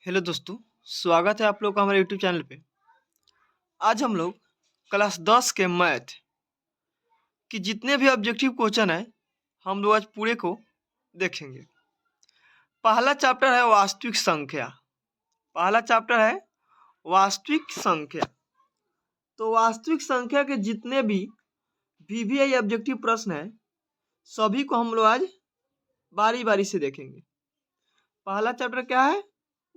Hello दोस्तों, स्वागत है आप लोग का हमारे यूट्यूब चैनल पे। आज हम लोग क्लास 10 के मैथ की जितने भी ऑब्जेक्टिव क्वेश्चन है हम लोग आज पूरे को देखेंगे। पहला चैप्टर है वास्तविक संख्या। पहला चैप्टर है वास्तविक संख्या। तो वास्तविक संख्या के जितने भी वीवीआई ऑब्जेक्टिव प्रश्न है सभी को हम लोग आज बारी बारी से देखेंगे। पहला चैप्टर क्या है?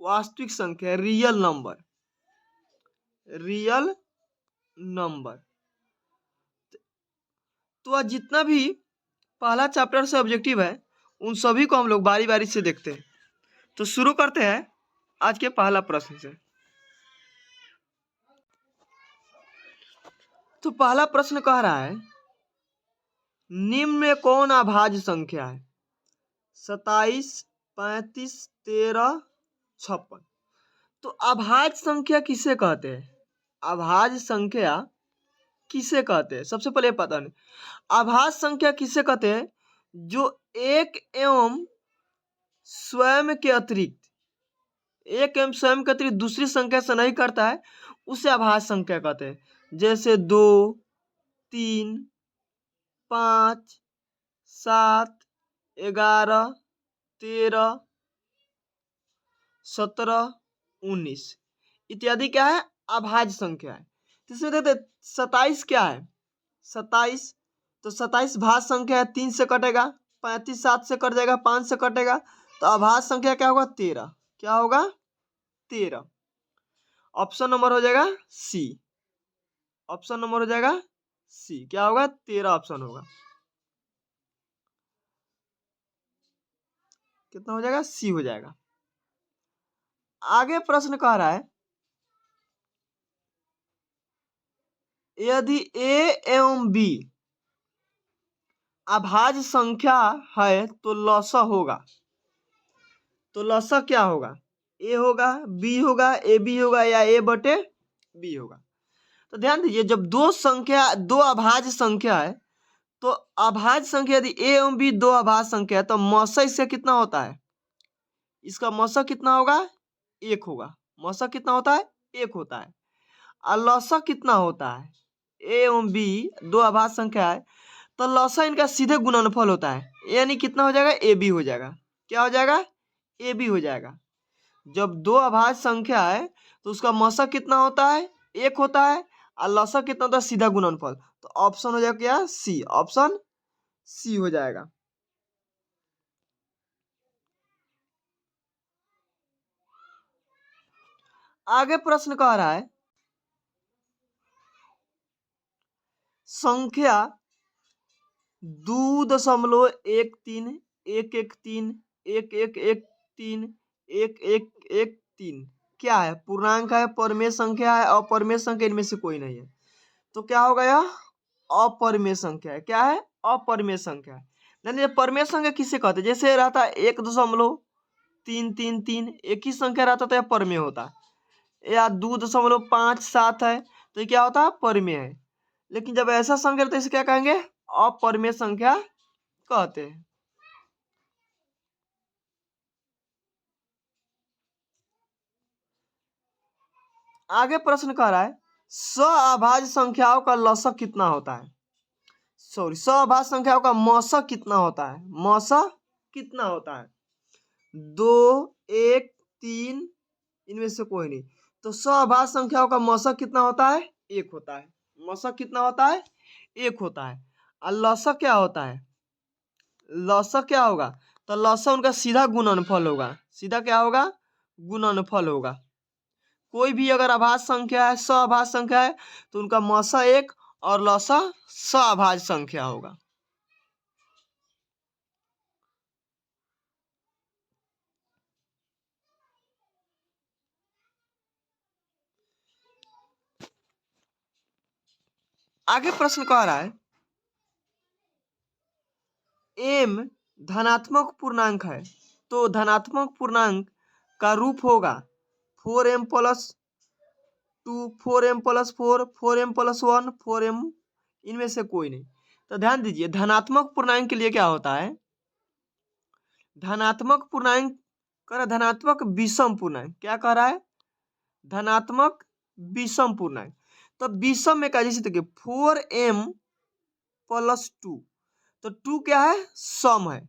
वास्तविक संख्या, रियल नंबर। Real number. तो आज जितना भी पहला चैप्टर से ऑब्जेक्टिव है उन सभी को हम लोग बारी बारी से देखते हैं। तो शुरू करते हैं आज के पहला प्रश्न से। तो पहला प्रश्न कह रहा है, निम्न में कौन अभाज्य संख्या है? 27, 35, 13, 56। तो अभाज्य संख्या किसे कहते हैं? अभाज्य संख्या किसे कहते हैं? सबसे पहले पता नहीं अभाज्य संख्या किसे कहते हैं? जो एक एवं स्वयं के अतिरिक्त दूसरी संख्या से नहीं करता है उसे अभाज्य संख्या कहते हैं। जैसे 2, 3, 5, 7, 11, 13, 17, 19 इत्यादि क्या है? अभाज्य संख्या है। इसमें देखते 27 क्या है? 27 तो 27 भाज्य संख्या है, 3 से कटेगा, 35 7 से कट जाएगा, 5 से कटेगा, तो अभाज्य संख्या क्या होगा? 13। क्या होगा? 13। ऑप्शन नंबर हो जाएगा सी। ऑप्शन नंबर हो जाएगा सी। क्या होगा? 13 ऑप्शन होगा। कितना हो जाएगा? सी हो जाएगा। आगे प्रश्न कह रहा है, यदि ए एवं बी अभाज्य संख्या है तो लसा होगा। तो लसा क्या होगा? ए होगा, बी होगा, ए बी होगा या ए बटे बी होगा। तो ध्यान दीजिए, जब दो अभाज्य संख्या है तो अभाज्य संख्या यदि ए एवं बी दो अभाज्य संख्या है तो मौसा इसका कितना होता है? इसका मौसा कितना होगा? 1 होगा। मौसा कितना होता है? 1 होता है। और लसा कितना होता है? ए एवं बी दो अभाज्य संख्या है तो लसा इनका सीधे गुणनफल होता है, यानी कितना हो जाएगा? ए बी हो जाएगा। क्या हो जाएगा? ए बी हो जाएगा। जब दो अभाज्य संख्या है तो उसका मौसा कितना होता है? 1 होता है और लसा कितना होता है? सीधा गुणनफल। तो ऑप्शन हो जाएगा क्या? सी। ऑप्शन सी हो जाएगा। आगे प्रश्न कह रहा है, संख्या 2.13 113 1113 1113 क्या है? पूर्णांक है, परमेय संख्या है, अपरमेय संख्या इनमें से कोई नहीं है। तो क्या होगा? यह अपरमेय संख्या है। क्या है? अपरमेय संख्या है। नहीं, परमेय संख्या किसे कहते हैं? जैसे रहता है 1.333 एक ही संख्या रहता तो यह परमेय होता, या 2.57 है तो ये क्या होता है? परमेय है। लेकिन जब ऐसा संख्या रहता है इसे क्या कहेंगे? अपरमेय संख्या कहते हैं। आगे प्रश्न कह रहा है, सअभाज्य संख्याओं का लसक कितना होता है? सअभाज्य संख्याओं का मौसक कितना होता है? मौसक कितना होता है? 2, 1, 3 इनमें से कोई नहीं। तो सअभाज्य संख्याओं का मौसक कितना होता है? 1 होता है। मौसक कितना होता है? 1 होता है। और लसक क्या होता है? लसक क्या होगा? तो लसक उनका सीधा गुणनफल होगा। सीधा क्या होगा? गुणनफल होगा। कोई भी अगर अभाज्य संख्या है, सअभाज्य संख्या है, तो उनका मौसा 1 और लसा सअभाज्य संख्या होगा। आगे प्रश्न कह रहा है, m धनात्मक पूर्णांक है तो धनात्मक पूर्णांक का रूप होगा 4m plus 2, 4m plus 4, 4m plus 1, 4m इनमें से कोई नहीं। तो ध्यान दीजिए, धनात्मक पूर्णांक के लिए क्या होता है? धनात्मक पूर्णांक कह रहा है धनात्मक विषम पूर्णांक। क्या कह रहा है? धनात्मक विषम पूर्णांक। तो विषम में क्या, जैसे देखिए 4m + 2, तो 2 क्या है? सम है।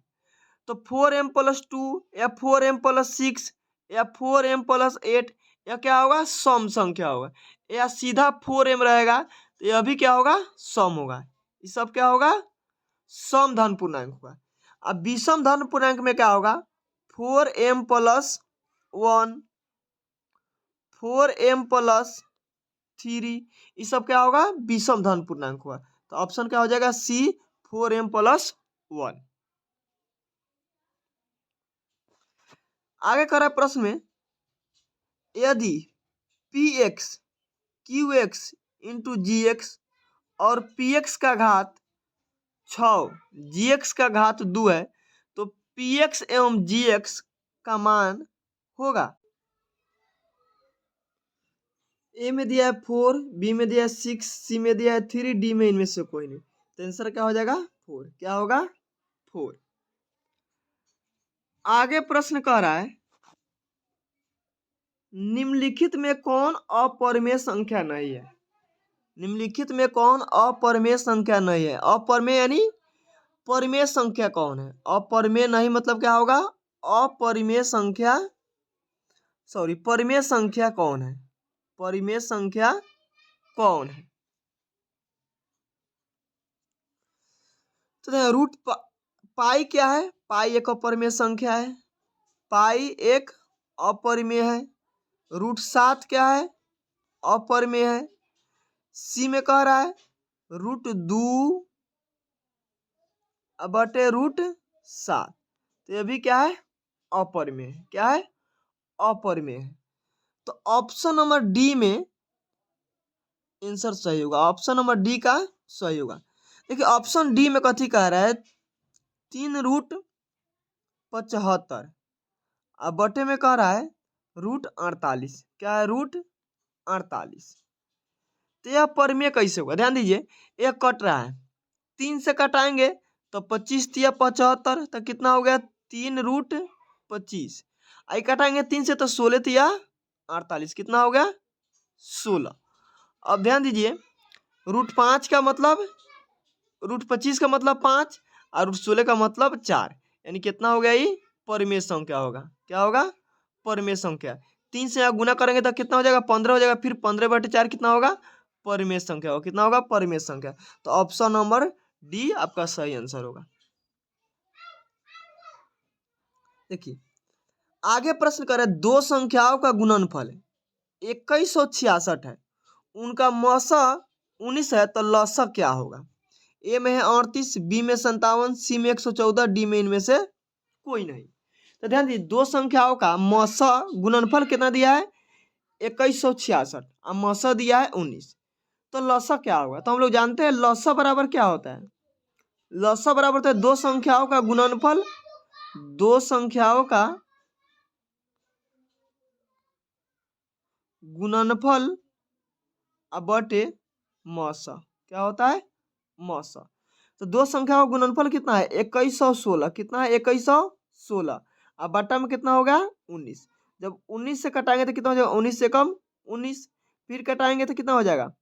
तो 4m + 2 या 4m + 6 या 4m + 8 या क्या होगा? सम संख्या होगा, या सीधा 4m रहेगा तो यह भी क्या होगा? सम होगा। ये सब क्या होगा? सम धन पूर्णांक होगा। अब विषम धन पूर्णांक में क्या होगा? 4m + 1, 4m + 3, ये सब क्या होगा? विषम धन पूर्णांक होगा। तो ऑप्शन क्या हो जाएगा? सी, 4m + 1। आगे कर रहा है प्रश्न में, यदि px qx × gx और px का घात 6 gx का घात 2 है तो px एवं gx का मान होगा। ए में दिया है 4, बी में दिया है 6, सी में दिया है 3, डी में इनमें से कोई नहीं, तो आंसर क्या हो जाएगा? 4। क्या होगा? 4। आगे प्रश्न कह रहा है, निम्नलिखित में कौन अपरिमेय संख्या नहीं है? निम्नलिखित में कौन अपरिमेय संख्या नहीं है? अपरिमेय यानी परिमेय संख्या कौन है? अपरिमेय नहीं मतलब क्या होगा? अपरिमेय संख्या, सॉरी, परिमेय संख्या कौन है? परिमेय संख्या कौन है? तो देखो रूट पाई क्या है? पाई एक अपरिमेय संख्या है। पाई एक अपरिमेय है। √7 क्या है? अपरिमेय है। सी में कह रहा है √2 बटे √7, तो ये भी क्या है? अपरिमेय है। क्या है? अपरिमेय है। तो ऑप्शन नंबर डी में आंसर सही होगा। ऑप्शन नंबर डी का सही होगा। देखिए ऑप्शन डी में कथी कह रहा है? 3√75 अब बटे में कह रहा है √48। क्या है? √48। तो यह परिमेय कैसे होगा? ध्यान दीजिए, एक कट रहा है, 3 से कटाएंगे तो 25 × 75, तो कितना हो गया? 3√25। आई कटाएंगे 3 से तो 16 × 48, कितना हो गया? 16। अब ध्यान दीजिए, √5 का मतलब, √25 का मतलब 5 और √16 का मतलब 4, यानी कितना हो गया? ये परिमेय संख्या होगा। क्या होगा? परिमेय संख्या। 3 से यहाँ गुना करेंगे तो कितना हो जाएगा? 15 हो जाएगा। फिर 15/4 कितना होगा? परिमेय संख्या होगा। कितना होगा? परिमेय संख्या। तो ऑप्शन नंबर डी आपका सही आंसर होगा। देखिए आगे प्रश्न करे, दो संख्याओं का गुणनफल 2166 है, उनका मौसा 19 है, तो लौसा क्या होगा? ए में है 38, बी में 57, सी में 114, डी में इनमें से कोई नहीं। तो ध्यान दीजिए, दो संख्याओं का मौसा गुणनफल कितना दिया है? 2166 और मौसा दिया है 19, तो लौसा क्या होगा? तो हम लोग जानते हैं लौसा बराबर क्या होता है? लौसा बराबर होता है दो संख्याओं का गुणनफल, दो संख्याओं का गुणनफल बटे मौसा। क्या होता है? मौसा। तो दो संख्याओं का गुणनफल कितना है? 2116। कितना है? 2116। अब बटा में कितना हो गया? 19। जब 19 से कटाएंगे तो कितना हो जाएगा? 19 से कम 19। फिर कटाएंगे तो कितना हो जाएगा?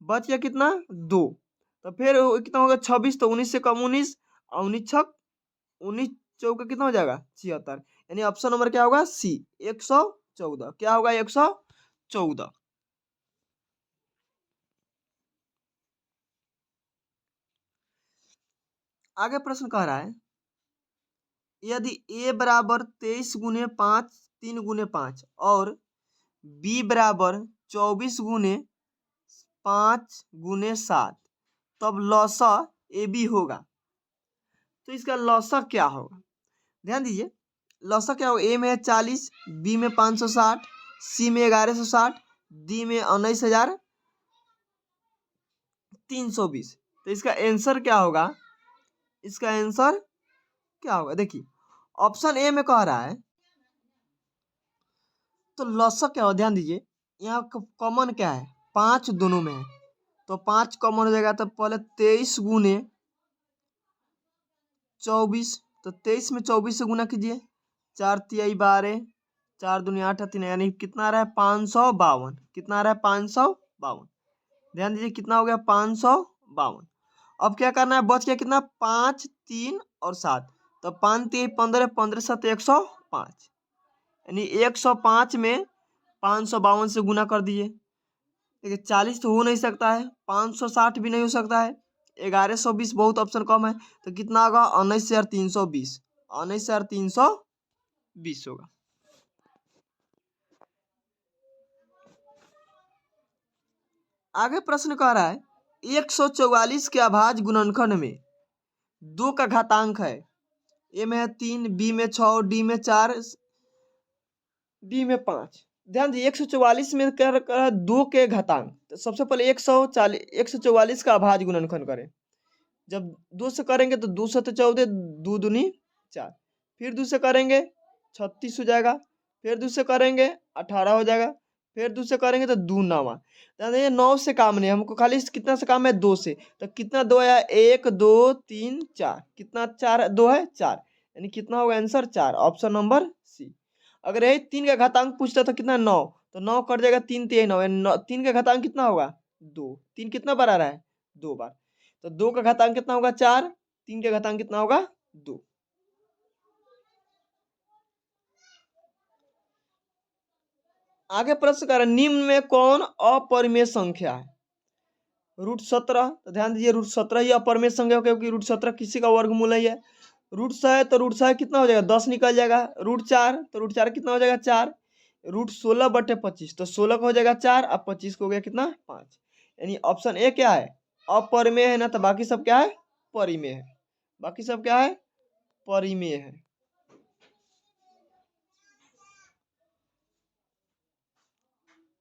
बच गया कितना? 2। तो फिर कितना होगा? 26। तो 19 से कम 19 और 19 चौका कितना हो जाएगा? 76। यानी ऑप्शन नंबर क्या होगा? सी, 114। क्या होगा? 114। आगे प्रश्न कह रहा है, यदि a बराबर 23 × 5 3 × 5 और b बराबर 24 × 5 × 7, तब लौसा ab होगा। तो इसका लौसा क्या होगा? ध्यान दीजिए, लौसा क्या होगा? ए में है 40, बी में 560, सी में 1160, डी में 19,320। तो इसका आंसर क्या होगा? इसका आंसर क्या होगा? देखिए ऑप्शन ए में कह रहा है, तो लौसा क्या हो? ध्यान दीजिए, यहाँ कॉमन क्या है? 5 दोनों में है, तो 5 कॉमन हो जाएगा। तो पहले 23 × 24, तो 23 में 24 से गुना कीजिए, 4 तिहाई 12, 4 दूनी 8 3, यानी कितना आ रहा है 552। कितना आ रहा है 552। ध्यान दीजिए कितना हो गया 552। अब क्या करना है, बच गया कितना 5 3 और 7। तो 5 3 15, 15 7 105, यानी 105 में 552 से गुना कर दीजिए। देखिए 40 तो हो नहीं सकता है, 560 भी नहीं हो सकता है, 1120 बहुत ऑप्शन कम है। तो कितना होगा 19,320, 19,320 होगा। आगे प्रश्न कह रहा है 144 के अभाज्य गुणनखंड में 2 का घातांक है, ए में है 3, बी में 6, डी में 4, डी में 5। ध्यान दीजिए 144 में कर 2 के घातांक। तो सबसे पहले 144 का अभाज्य गुणनखंड करें। जब 2 से करेंगे तो 2 से 14, 2 दूनी 4, फिर 2 से करेंगे 36 हो जाएगा, फिर 2 से करेंगे 18 हो जाएगा, फिर 2 से करेंगे तो 2 9। ये 9 से काम नहीं, हमको खाली कितना से काम है 2 से। तो कितना 2 आया 1 2 3 4, कितना 4 2 है 4, यानी कितना होगा आंसर 4, ऑप्शन नंबर सी। अगर यही 3 का घातांक पूछता तो कितना 9, तो 9 कट जाएगा 3 3 9, 3 का घातांक कितना होगा 2, 3 कितना बार आ रहा है 2 बार। तो 2 का घातांक कितना होगा 4, 3 का घातांक कितना होगा 2। आगे प्रश्न कर निम्न में कौन अपरिमेय संख्या है। √17। तो ध्यान दीजिए √17 ही अपरिमेय संख्या है, क्योंकि √17 किसी का वर्गमूल ही है। √100 है तो √100 कितना हो जाएगा 10 निकल जाएगा। √4 तो √4 कितना हो जाएगा 4। √16/25 तो 16 का हो जाएगा 4, अब 25 को हो गया कितना 5। यानी ऑप्शन ए क्या है अपरिमेय है ना, तो बाकी सब क्या है परिमेय है। बाकी सब क्या है परिमेय है।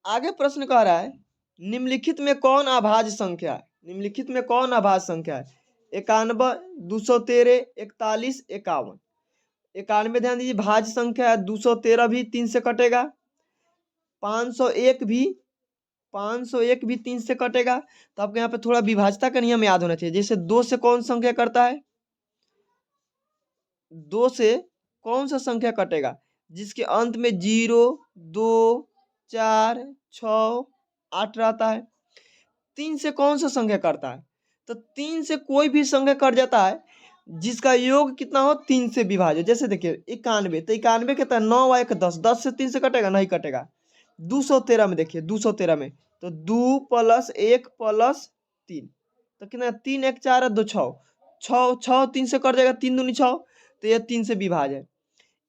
आगे प्रश्न कह रहा है निम्नलिखित में कौन अभाज्य संख्या है। निम्नलिखित में कौन अभाज्य संख्या है 91, 213, 41, 51। 91 ध्यान दीजिए भाज्य संख्या है, 213 भी 3 से कटेगा, 501 भी 3 से कटेगा। तो आपको यहाँ पे थोड़ा विभाज्यता का नियम याद होना चाहिए। जैसे 2 से कौन संख्या करता है, 2 से कौन सा संख्या कटेगा जिसके अंत में 0 2 4 6 8 रहता है। 3 से कौन सा संख्या करता है, तो 3 से कोई भी संख्या कट जाता है जिसका योग कितना हो 3 से विभाजित। जैसे देखिए 91, तो 91 कितना 9 व 1 10, 10 से 3 से कटेगा नहीं कटेगा। 213 में देखिए 213 में तो 2 + 1 + 3, तो कितना 3 1 4 2 6, 6 6 3 से कट जाएगा, 3 दूनी 6, तो यह 3 से विभाजित।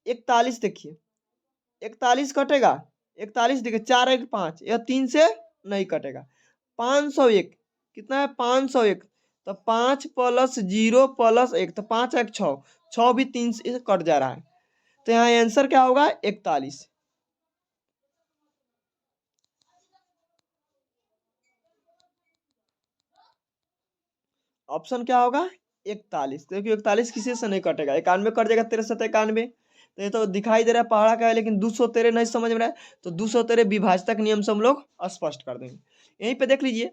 41 देखिए 41 कटेगा, 41 देखिए 4 1 5, यह 3 से नहीं कटेगा। 501 कितना है 501, तो 5 + 0 + 1, तो 5 1 6, 6 भी 3 से कट जा रहा है। तो यहाँ आंसर क्या होगा 41। ऑप्शन क्या होगा 41, क्योंकि 41 किसी से नहीं कटेगा। 91 कट जाएगा 13 7 91, तो ये तो दिखाई दे रहा है पहाड़ा का है, लेकिन 213 नहीं समझ में रहा है, तो 213 विभाजता के नियम से हम लोग स्पष्ट कर देंगे। यहीं पे देख लीजिए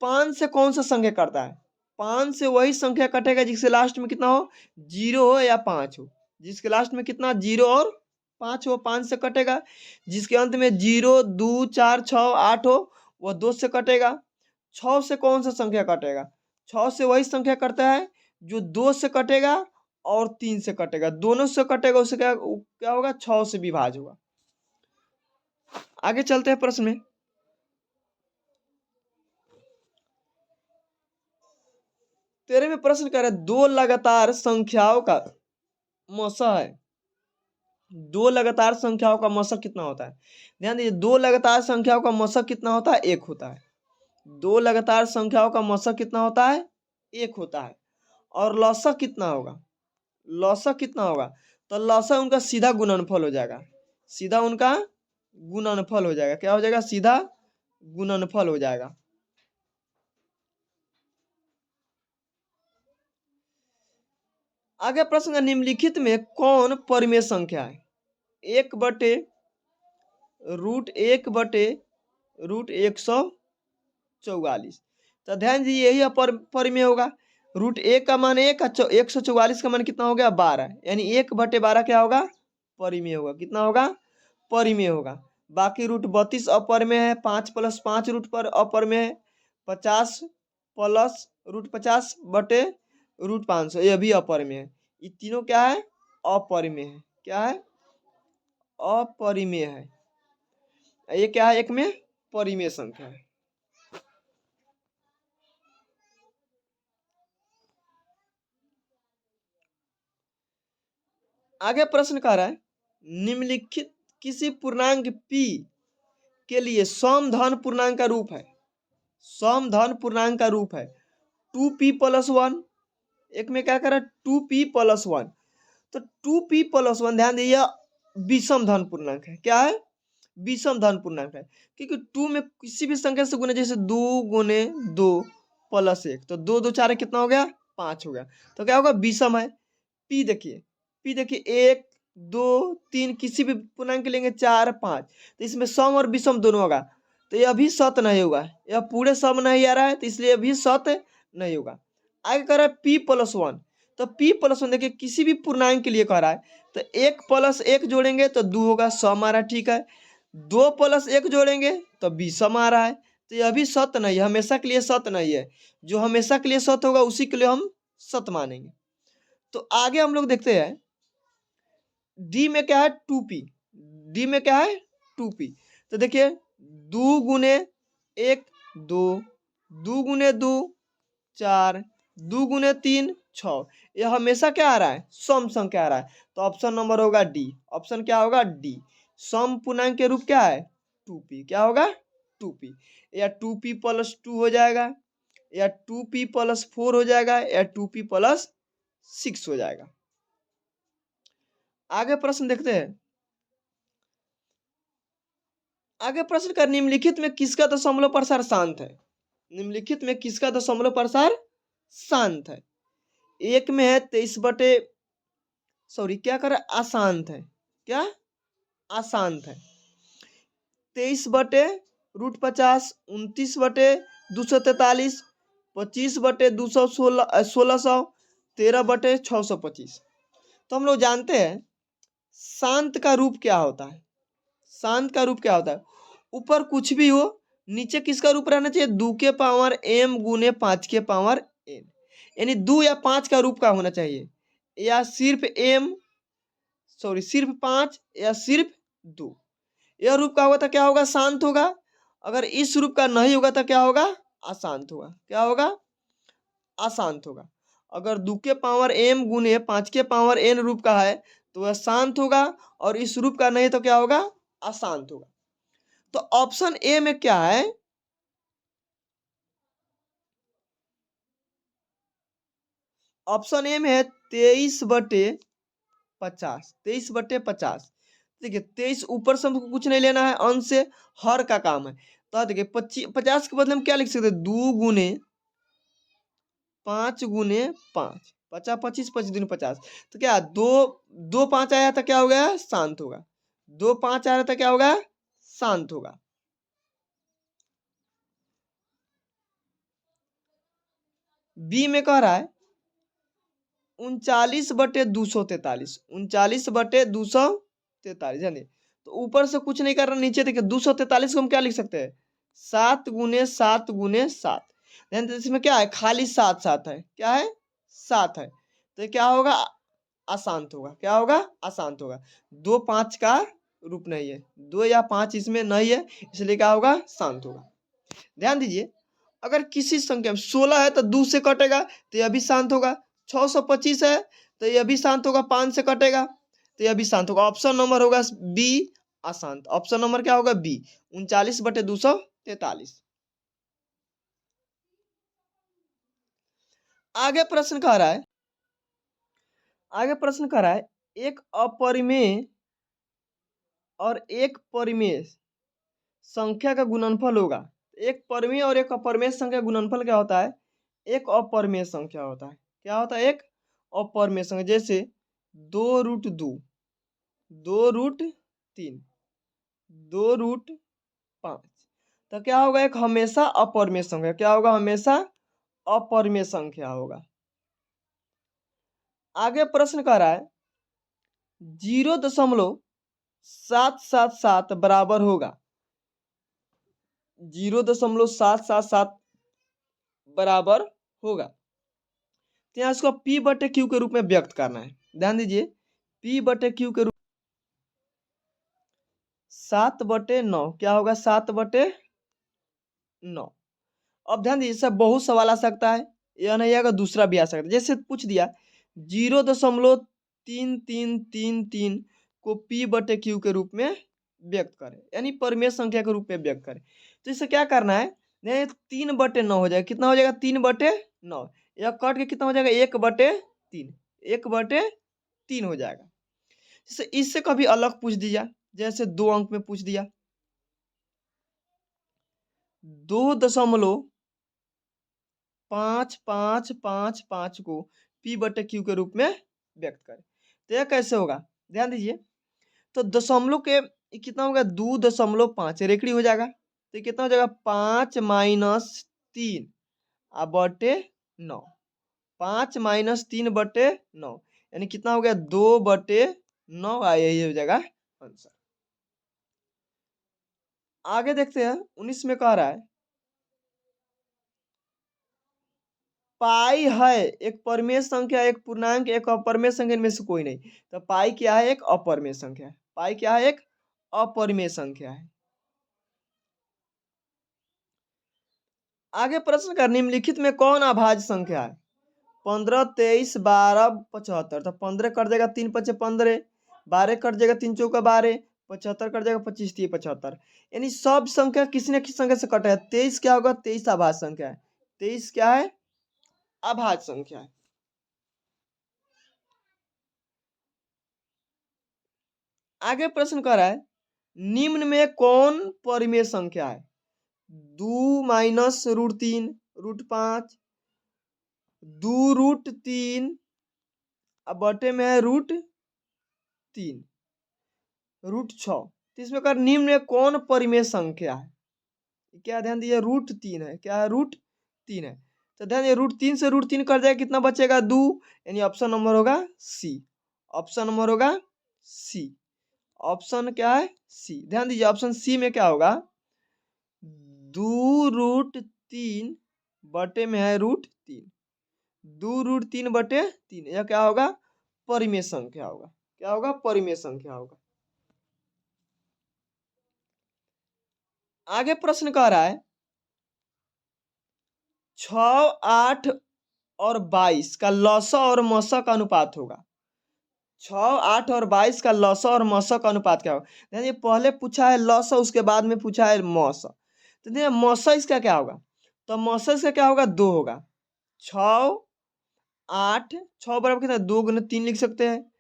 5 से कौन सा संख्या करता है, 5 से वही संख्या कटेगा जिसके लास्ट में कितना हो 0 हो या 5 हो। जिसके लास्ट में कितना 0 और 5 हो 5 से कटेगा। जिसके अंत में 0 2 4 6 8 हो वह 2 से कटेगा। 6 से कौन सा संख्या कटेगा, 6 से वही संख्या करता है जो 2 से कटेगा और 3 से कटेगा, दोनों से कटेगा, उससे क्या होगा 6 से विभाज्य होगा। आगे चलते हैं प्रश्न में। तेरे में प्रश्न कर रहे 2 लगातार संख्याओं का मौसा है। 2 लगातार संख्याओं का मौसा कितना होता है। ध्यान दीजिए 2 लगातार संख्याओं का मौसा कितना होता है 1 होता है। 2 लगातार संख्याओं का मौसा कितना होता है 1 होता है। और लौसा कितना होगा, लौसा कितना होगा, तो लौसा उनका सीधा गुणनफल हो जाएगा। सीधा उनका गुणनफल हो जाएगा। क्या हो जाएगा सीधा गुणनफल हो जाएगा। आगे प्रश्न निम्नलिखित में कौन परिमेय संख्या है 1/√1/√144। तो ध्यान दीजिए यही परिमेय होगा। रूट 1 का मान 1, 144 का मान कितना हो गया 12, यानी 1/12 क्या होगा परिमेय होगा। कितना होगा परिमेय होगा। बाकी रूट 32 अपरिमेय है, 5 + 5 रूट पर अपरिमेय है, 50 प्लस रूट 50 बटे रूट 500 ये भी अपरिमेय है। ये तीनों क्या है अपरिमेय है। क्या है अपरिमेय है। ये क्या है एक में परिमेय संख्या है। आगे प्रश्न कह रहा है निम्नलिखित किसी पूर्णांक p के लिए समधन पूर्णांक का रूप है। समधन पूर्णांक का रूप है 2p + 1। एक में क्या करा 2p + 1, तो 2p + 1 ध्यान दीजिए विषम धन पूर्णांक है। क्या है विषम धन पूर्णांक है, क्योंकि 2 में किसी भी संख्या से गुणे, जैसे 2 × 2 + 1, तो 2 2 4 कितना हो गया 5 हो गया, तो क्या होगा विषम है। p देखिए 1 2 3 किसी भी पूर्णांक लेंगे 4 5, तो इसमें सम और विषम दोनों होगा, तो यह भी सत नहीं होगा। यह पूरे सम नहीं आ रहा है, तो इसलिए भी सत नहीं होगा। आगे कह रहा है p + 1, तो p + 1 देखिए किसी भी पूर्णांक के लिए कह रहा है, तो 1 + 1 जोड़ेंगे तो 2 होगा, सम आ रहा है। ठीक है 2 + 1 जोड़ेंगे तो विषम आ रहा है, तो यह भी सत नहीं है, हमेशा के लिए सत नहीं है। जो हमेशा के लिए सत होगा उसी के लिए हम सत मानेंगे। तो आगे हम लोग देखते हैं डी में क्या है 2p, डी में क्या है 2p, तो देखिए 2 × 1 2, 2 × 2 4, 2 × 3 6, यह हमेशा क्या आ रहा है सम संख्या आ रहा है, तो ऑप्शन नंबर होगा डी। ऑप्शन क्या होगा डी। सम पूर्णांक के रूप क्या है 2p, क्या होगा 2p, या 2p + 2 हो जाएगा, या 2p + 4 हो जाएगा, या 2p + 6 हो जाएगा। आगे प्रश्न देखते हैं। आगे प्रश्न का निम्नलिखित में किसका दशमलव प्रसार शांत है। निम्नलिखित में किसका दशमलव प्रसार शांत है। एक में है 23 बटे क्या कर अशांत है। क्या अशांत है 23 बटे √50, 29 बटे 243, 25 बटे 216, 1600, 13 बटे 625। तो हम लोग जानते हैं शांत का रूप क्या होता है। शांत का रूप क्या होता है ऊपर कुछ भी हो, नीचे किसका रूप रहना चाहिए 2 के पावर m × 5 के पावर n, यानी 2 या 5 का रूप का होना चाहिए, या सिर्फ सिर्फ 5 या सिर्फ 2। यह रूप का होगा तो क्या होगा शांत होगा। अगर इस रूप का नहीं होगा तो क्या होगा अशांत होगा। क्या होगा अशांत होगा। अगर 2 के पावर m × 5 के पावर n रूप का है तो वह शांत होगा, और इस रूप का नहीं तो क्या होगा अशांत होगा। तो ऑप्शन ए में क्या है ऑप्शन ए में है 23 बटे 50। 23 बटे 50, देखिए 23 ऊपर से हमको कुछ नहीं लेना है, अंश से हर का काम है, तो देखिए 50 के बदले हम क्या लिख सकते हैं 2 × 5 × 5, 50 25 25 दूनी 50, तो क्या 2 2 5 आया था क्या हो गया शांत होगा। 2 5 आ रहा था क्या होगा शांत होगा। बी में कह रहा है 39 बटे 243, 39 बटे 243, यानी तो ऊपर से कुछ नहीं करना, नीचे देखिए 243 को हम क्या लिख सकते हैं 7 × 7 × 7, ध्यान दीजिए इसमें क्या है खाली 7 7 है। क्या है 7 है, तो क्या होगा अशांत होगा। क्या होगा अशांत होगा। 2 5 का रूप नहीं है, 2 या 5 इसमें नहीं है, इसलिए क्या होगा शांत होगा। ध्यान दीजिए अगर किसी संख्या में 16 है तो 2 से कटेगा तो यह भी शांत होगा, 625 है तो यह भी शांत होगा, 5 से कटेगा तो यह भी शांत होगा। ऑप्शन नंबर होगा बी अशांत। ऑप्शन नंबर क्या होगा बी 39 बटे 243। आगे प्रश्न कह रहा है एक अपरिमेय और एक परिमेय संख्या का गुणनफल होगा। एक परिमेय और एक अपरिमेय संख्या गुणनफल क्या होता है एक अपरिमेय संख्या होता है। क्या होता है एक अपरिमेय संख्या, जैसे 2√2, 2√3, 2√5, तो क्या होगा एक हमेशा अपरिमेय संख्या। क्या होगा हमेशा अपरिमेय संख्या होगा। आगे प्रश्न कह रहा है 0.777 बराबर होगा 0.777 बराबर होगा। तो यहाँ इसको P बटे क्यू के रूप में व्यक्त करना है। ध्यान दीजिए P बटे क्यू के रूप 7/9 क्या होगा 7/9। अब ध्यान दीजिए सब बहुत सवाल आ सकता है, यह नहीं आएगा दूसरा भी आ सकता है। जैसे पूछ दिया 0.3333 को P बटे क्यू के रूप में व्यक्त करें, यानी परिमेय संख्या के रूप में व्यक्त करें। तो इसे क्या करना है, 3/9 हो जाएगा। कितना हो जाएगा 3/9, यह कट के कितना हो जाएगा 1/3, 1/3 हो जाएगा। इससे कभी अलग पूछ दिया, जैसे 2 अंक में पूछ दिया 2.5555 को P बटे क्यू के रूप में व्यक्त करें। तो यह कैसे होगा, ध्यान दीजिए। तो दशमलव के कितना होगा 2.5 रेखड़ी हो जाएगा। तो ये कितना हो जाएगा 5 - 3 बटे 9, 5 - 3 बटे 9, यानी कितना हो गया 2/9। यही हो जाएगा आंसर। आगे देखते हैं 19 में कह रहा है पाई है एक परिमेय संख्या, एक पूर्णांक, एक अपरिमेय संख्या, इनमें से कोई नहीं। तो पाई क्या है, एक अपरिमेय संख्या है। पाई क्या है, एक अपरिमेय संख्या है। आगे प्रश्न का निम्नलिखित में कौन अभाज्य संख्या है। 15, 23, 12, 75। तो 15 कट जाएगा 3 × 5 = 15, 12 कट जाएगा 3 × 4 = 12, 75 कट जाएगा 25 × 3 = 75। यानी सब संख्या किसी न किसी संख्या से कटा है। 23 क्या होगा, 23 अभाज्य संख्या है। 23 क्या है, अभाज्य संख्या है। आगे प्रश्न कर रहा है निम्न में कौन परिमेय संख्या है। 2 - √3 √5, 2 √3 अब बटे में है √3 √6। तो इसमें कर निम्न में कौन परिमेय संख्या है। क्या ध्यान दीजिए √3 है, क्या है √3 है। तो ध्यान दीजिए √3 से √3 कर जाएगा, कितना बचेगा 2, यानी ऑप्शन नंबर होगा सी। ऑप्शन नंबर होगा सी। ऑप्शन क्या है सी। ध्यान दीजिए ऑप्शन सी में क्या होगा 2 √3 बटे में है √3, 2 √3 बटे 3, यह क्या होगा परिमेय संख्या होगा। क्या होगा, परिमेय संख्या होगा। आगे प्रश्न कह रहा है 6, 8 और 22 का लसा और मसा का अनुपात होगा। 6, 8 और 22 का लसा और मसा का अनुपात क्या होगा। यानी पहले पूछा है लसा, उसके बाद में पूछा है मसा। तो देखिए मसा इसका क्या होगा, तो मसा इसका क्या होगा 2 होगा। 6, 8, 6 बराबर कितना 2 × 3 लिख सकते हैं।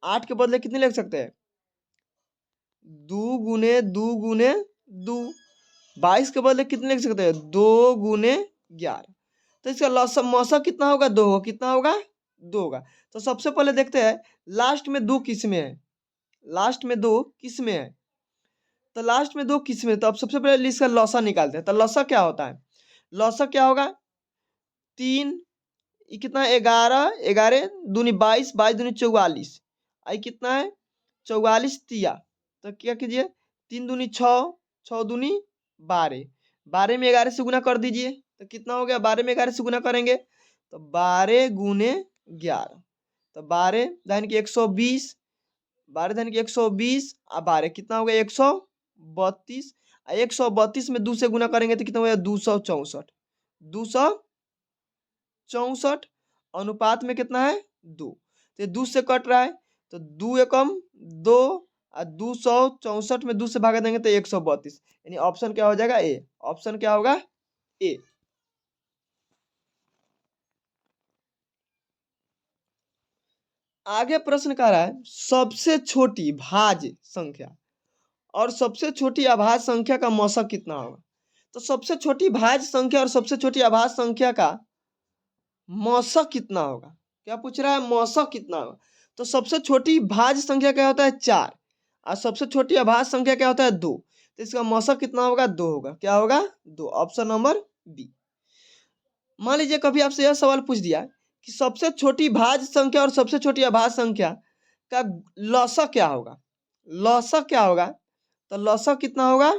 8 के बदले कितने लिख सकते हैं 2 × 2 × 2। 22 के बदले कितने लिख सकते हैं 2 × 11। तो इसका लसा मसा कितना होगा 2 होगा, कितना होगा 2 होगा। तो सबसे पहले देखते हैं लास्ट में 2 किस में है। लास्ट में 2 किस में है, तो लास्ट में 2 किस में, तो अब सबसे पहले इसका लसा निकालते हैं। तो लसा क्या होता है, लसा क्या होगा 3, ये कितना है 11, 11 दूनी 22, 22 दूनी 44, आई कितना है 44 तिया। तो क्या कीजिए 3 दूनी 6, 6 दूनी 12, 12 में 11 से गुना कर दीजिए। तो कितना हो गया 12 में 11 से गुना करेंगे तो 12 × 11, तो 12 धन की 120, 12 धन की 120 और 12 कितना हो गया 132। 132 में 2 से गुना करेंगे तो कितना हो गया 264, 264 अनुपात में कितना है 2। तो 2 से कट रहा है तो 2 एकम 2 और 264 में 2 से भागा देंगे तो 132, यानी ऑप्शन क्या हो जाएगा ए। ऑप्शन क्या होगा ए। आगे प्रश्न कह रहा है सबसे छोटी भाज्य संख्या और सबसे छोटी अभाज्य संख्या का मौसक कितना होगा। तो सबसे छोटी भाज्य संख्या और सबसे छोटी अभाज्य संख्या का मौसक कितना होगा, क्या पूछ रहा है मौसक कितना होगा। तो सबसे छोटी भाज्य संख्या क्या होता है 4 और सबसे छोटी अभाज्य संख्या क्या होता है 2। तो इसका मौसक कितना होगा 2 होगा। क्या होगा 2, ऑप्शन नंबर बी। मान लीजिए कभी आपसे यह सवाल पूछ दिया कि सबसे छोटी भाज्य संख्या और सबसे छोटी अभाज्य संख्या का लॉसा क्या होगा। लॉसा क्या होगा, तो लॉसा कितना होगा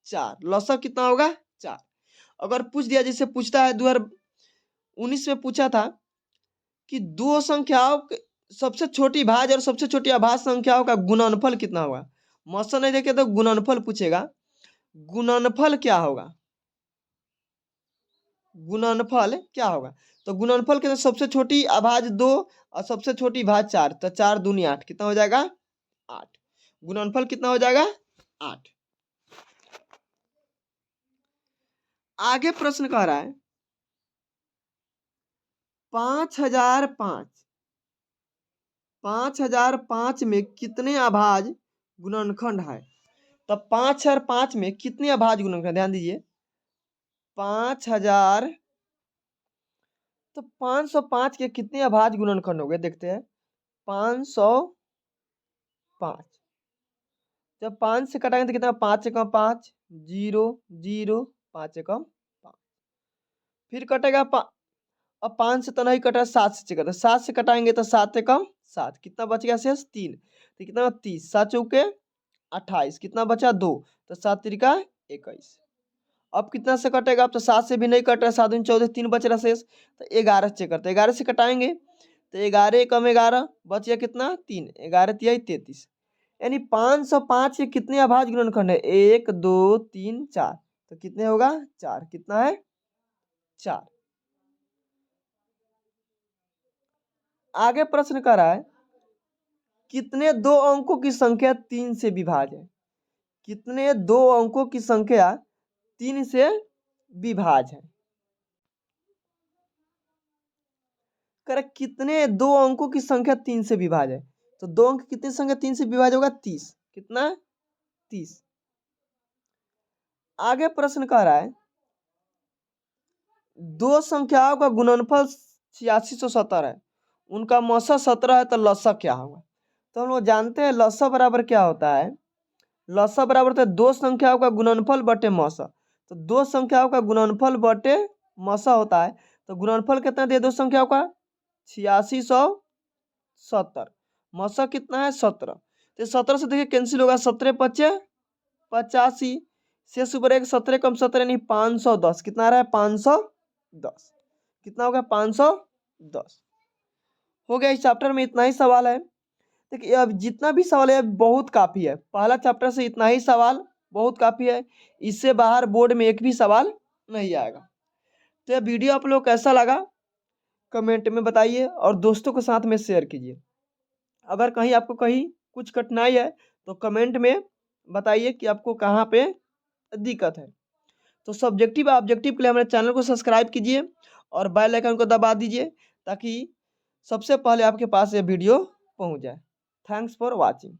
4। लॉसा कितना होगा 4। अगर पूछ दिया, जैसे पूछता है 2019 में पूछा था कि दो संख्याओं सबसे छोटी भाज्य और सबसे छोटी अभाज्य संख्याओं का गुणनफल कितना होगा। मौसा नहीं देखे तो गुणनफल पूछेगा। गुणनफल क्या होगा, गुणनफल क्या होगा, तो गुणनफल के सबसे छोटी अभाज्य 2 और सबसे छोटी भाज्य 4, तो 4 दूनी 8, कितना हो जाएगा 8। गुणनफल कितना हो जाएगा 8। आगे प्रश्न कह रहा है 5005 में कितने अभाज्य गुणनखंड है। तो 5005 में कितने अभाज्य गुणनखंड, ध्यान दीजिए 5000, तो 505 के कितने अभाज्य गुणनखंड हो गए, देखते हैं 505। जब 5 से कटाएंगे तो कितना, 5 एकम 5, 0 0, 5 एकम 5, फिर कटेगा अब 5 से तो नहीं कटा, 7 से कटा, 7 से कटाएंगे तो 7 एकम 7, कितना बच गया शेष 3, तो कितना 30, 7 चौके 28, कितना बचा 2, तो 7 तिरिका 21। अब कितना से कटेगा, अब तो 7 से भी नहीं कट रहा, 7 दूनी 14, 3 बच रहा शेष, तो 11 चेक करते, 11 से कटाएंगे तो 11 एकम 11, बच गया कितना 3, 11 तिहाई 33। यानी 505 के कितने अभाज्य गुणनखंड है, 1 2 3 4, तो कितने होगा 4, कितना है 4। आगे प्रश्न कर रहा है कितने दो अंकों की संख्या 3 से विभाज्य है। कितने दो अंकों की संख्या 3 से विभाज्य है, कर कितने दो अंकों की संख्या 3 से विभाज्य है, तो दो अंक कितनी संख्या 3 से विभाज्य होगा 30, कितना 30। आगे प्रश्न कह रहा है दो संख्याओं का गुणनफल 8670 है, उनका मौसा 17 है, तो लसा क्या होगा। तो हम लोग जानते हैं लसा बराबर क्या होता है, लसा बराबर होता है दो संख्याओं का गुणनफल बटे मौसा। तो दो संख्याओं का गुणनफल बटे मौसा होता है, तो गुणनफल कितना दिया दो संख्याओं का 8670, मौसा कितना है 17, तो 17 से देखिए कैंसिल होगा, 17 पच्चे 85, शेष ऊपर एक 17 कम 17 यानी 510, कितना आ रहा है 510, कितना होगा 510। हो गया, इस चैप्टर में इतना ही सवाल है। देखिए अब जितना भी सवाल है बहुत काफ़ी है, पहला चैप्टर से इतना ही सवाल बहुत काफ़ी है, इससे बाहर बोर्ड में एक भी सवाल नहीं आएगा। तो यह वीडियो आप लोग कैसा लगा कमेंट में बताइए और दोस्तों के साथ में शेयर कीजिए। अगर कहीं आपको कहीं कुछ कठिनाई है तो कमेंट में बताइए कि आपको कहाँ पे दिक्कत है। तो सब्जेक्टिव ऑब्जेक्टिव के लिए हमारे चैनल को सब्सक्राइब कीजिए और बेल आइकन को दबा दीजिए ताकि सबसे पहले आपके पास ये वीडियो पहुंच जाए। Thanks for watching.